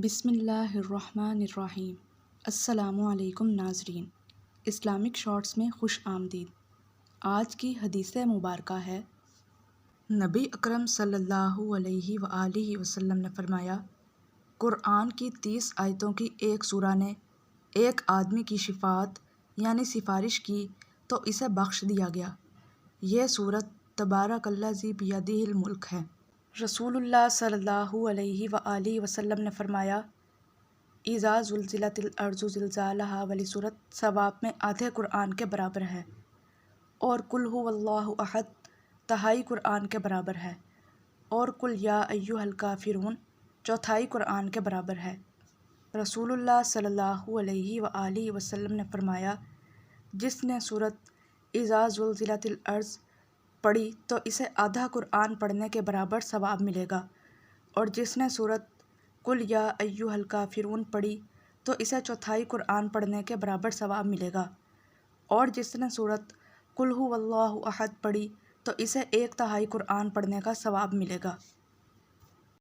بسم اللہ الرحمن الرحیم۔ السلام علیکم ناظرین، اسلامک شارٹس میں خوش آمدید۔ آج کی حدیث مبارکہ ہے، نبی اکرم صلی اللہ علیہ وآلہ وسلم نے فرمایا، قرآن کی 30 آیتوں کی ایک سورہ نے ایک آدمی کی شفاعت یعنی سفارش کی تو اسے بخش دیا گیا۔ یہ سورت تبارک الذی بیدہ الملک ہے۔ رسول اللہ صلی اللہ علیہ وآلہ وسلم نے فرمایا، اذا زلزلت الارض زلزالہا والی سورت ثواب میں آدھے قرآن کے برابر ہے، اور قل ھو اللہ احد تہائی قرآن کے برابر ہے، اور قل یا ایھا الکافرون چوتھائی قرآن کے برابر ہے۔ رسول اللہ صلی اللہ علیہ وآلہ وسلم نے فرمایا، جس نے سورت اذا زلزلت الارض پڑھی تو اسے آدھا قرآن پڑھنے کے برابر ثواب ملے گا، اور جس نے سورت قل یا ایھا الکافرون پڑھی تو اسے چوتھائی قرآن پڑھنے کے برابر ثواب ملے گا، اور جس نے سورت قل ھو اللہ احد پڑھی تو اسے ایک تہائی قرآن پڑھنے کا ثواب ملے گا۔